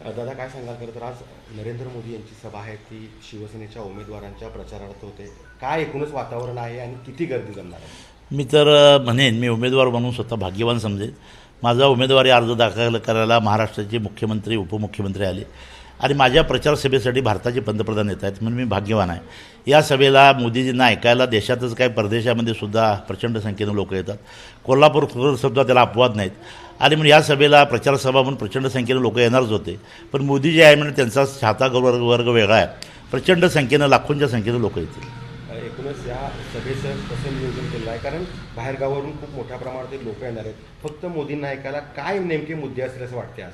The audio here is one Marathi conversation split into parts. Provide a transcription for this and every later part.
दादा काय सांगाल? खरं तर आज नरेंद्र मोदी यांची सभा आहे, ती शिवसेनेच्या उमेदवारांच्या प्रचारार्थ होते. काय एकूणच वातावरण आहे आणि किती गर्दी जमणार आहे? मी तर म्हणेन, मी उमेदवार म्हणून स्वतः भाग्यवान समजेन. माझा उमेदवारी अर्ज दाखल करायला महाराष्ट्राचे मुख्यमंत्री उपमुख्यमंत्री आले आणि माझ्या प्रचारसभेसाठी भारताचे पंतप्रधान येत आहेत, म्हणून मी भाग्यवान आहे. या सभेला मोदीजींना ऐकायला देशातच काय परदेशामध्ये सुद्धा प्रचंड संख्येनं लोक येतात. कोल्हापूरसुद्धा त्याला अपवाद नाहीत. आणि म्हणून या सभेला प्रचारसभा म्हणून प्रचंड संख्येनं लोक येणारच होते. पण मोदी जे आहे म्हणजे त्यांचा छाता वर्ग वेगळा आहे. प्रचंड संख्येनं लाखोंच्या संख्येनं लोक येतील. एकूणच या सभेचं कसं नियोजन केलं आहे? कारण बाहेरगावावरून खूप मोठ्या प्रमाणात लोक येणार आहेत. फक्त मोदींना ऐकायला काय नेमके मुद्दे असतील असं वाटते आज?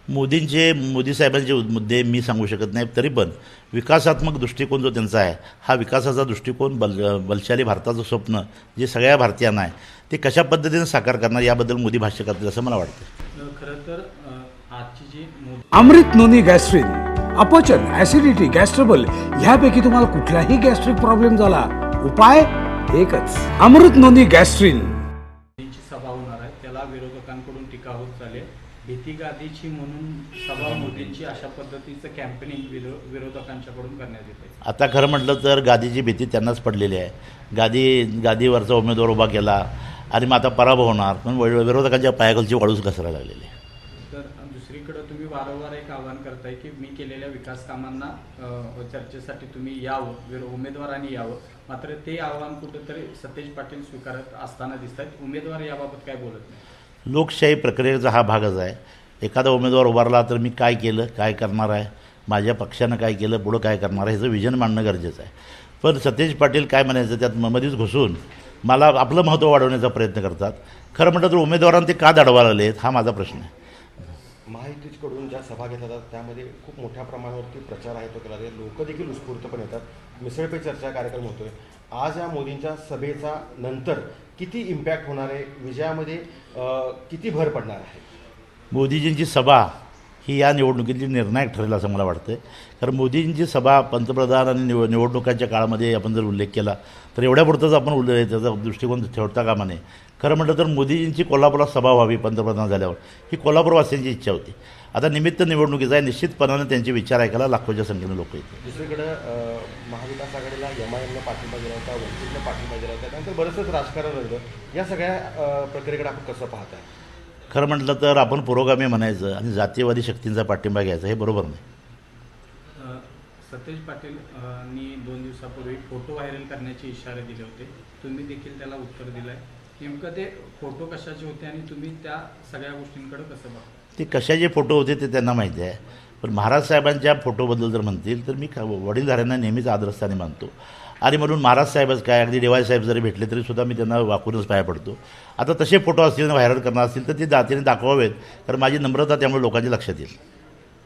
मोदी साहेबांचे मुद्दे मी सांगू शकत नाही, तरी पण विकासात्मक दृष्टिकोन जो त्यांचा आहे, हा विकासाचा दृष्टिकोन बलशाली भारताचं स्वप्न जे सगळ्या भारतीयांना आहे, ते कशा पद्धतीने साकार करणार याबद्दल मोदी भाष्य करतील असं मला वाटतं. खरं तर आजची जी अमृत नोनी गॅस्ट्रिन, अपचन, ऍसिडिटी, गॅस्ट्रबल ह्यापैकी तुम्हाला कुठलाही गॅस्ट्रिक प्रॉब्लेम झाला, उपाय एकच, अमृत नोनी गॅस्ट्रिन. सभा होणार आहे, त्याला विरोधकांकडून टीका होत चालेल. भीती गादीची म्हणून सभा मोदींची अशा पद्धतीचं कॅम्पेनिंग विरोधकांच्याकडून करण्यात येते. आता खरं म्हटलं तर गादीची भीती त्यांनाच पडलेली आहे. गादीवरचा उमेदवार उभा केला आणि मग आता पराभव होणार, पण विरोधकांच्या पायाखालची वाळूच घसरायला लागलेली आहे. तर दुसरीकडे तुम्ही वारंवार एक आवाहन करताय की मी केलेल्या विकास कामांना चर्चेसाठी तुम्ही यावं, उमेदवारांनी यावं. मात्र ते आवाहन कुठेतरी सतेज पाटील स्वीकारत असताना दिसत आहेत. उमेदवार याबाबत काय बोलत नाही? लोकशाही प्रक्रियेचा हा भागच आहे. एखादा उमेदवार उभारला तर मी काय केलं, काय करणार आहे, माझ्या पक्षानं काय केलं, पुढं काय करणार आहे, ह्याचं विजन मांडणं गरजेचं आहे. पण सतेज पाटील काय म्हणायचं त्यात मध्येच घुसून मला आपलं महत्त्व वाढवण्याचा प्रयत्न करतात. खरं म्हटलं तर उमेदवारांना ते का दडवा लागले आहेत हा माझा प्रश्न आहे. महायुतीकडून ज्या सभा घेतल्या जातात त्यामध्ये खूप मोठ्या प्रमाणावरती प्रचार आहे तो केला जातो. लोक देखील उत्स्फूर्त पण येतात. मिसळ पे चर्चा कार्यक्रम होतोय आज. या मोदींच्या सभेचा नंतर किती इम्पॅक्ट होणार आहे, विजयामध्ये किती भर पडणार आहे? मोदीजींची सभा ही या निवडणुकीची निर्णायक ठरेल असं मला वाटतं. कारण मोदींची सभा पंतप्रधान आणि निवडणुकांच्या काळामध्ये आपण जर उल्लेख केला तर एवढ्यापुरतंच आपण त्याचा दृष्टिकोन ठेवता कामा नये. खरं म्हटलं तर मोदीजींची कोल्हापुरात सभा व्हावी पंतप्रधान झाल्यावर ही कोल्हापूरवासियांची इच्छा होती. आता निमित्त निवडणुकीचा आहे, निश्चितपणाने त्यांचे विचार ऐकायला लाखोच्या संख्येनं लोक येतील. दुसरीकडं महाविकास आघाडीला MIMनं पाठिंबा दिला होता, वंचितनं पाठिंबा दिला होता, त्यानंतर बरंचसं राजकारण रंगलं. या सगळ्या प्रक्रियेकडे आपण कसं पाहताय? खरं म्हटलं तर आपण पुरोगामी म्हणायचं आणि जातीयवादी शक्तींचा पाठिंबा घ्यायचा हे बरोबर नाही. सतेज पाटीलनी 2 दिवसापूर्वी फोटो व्हायरल करण्याचे इशारे दिले होते. तुम्ही देखील त्याला उत्तर दिलं आहे. नेमकं ते फोटो कशाचे होते आणि तुम्ही त्या सगळ्या गोष्टींकडे कसं बघता? ते कशाचे फोटो होते ते त्यांना माहिती आहे. पण महाराज साहेबांच्या फोटोबद्दल जर म्हणतील तर मी वडीलधाऱ्यांना नेहमीच आदरस्थानी मानतो. आणि म्हणून महाराज साहेबच काय, अगदी DY साहेब जरी भेटले तरीसुद्धा मी त्यांना वाकूनच पाया पडतो. आता तसे फोटो असतील व्हायरल करणार असतील तर ते जातीने दाखवावेत, कारण माझी नम्रता त्यामुळे लोकांच्या लक्षात येईल.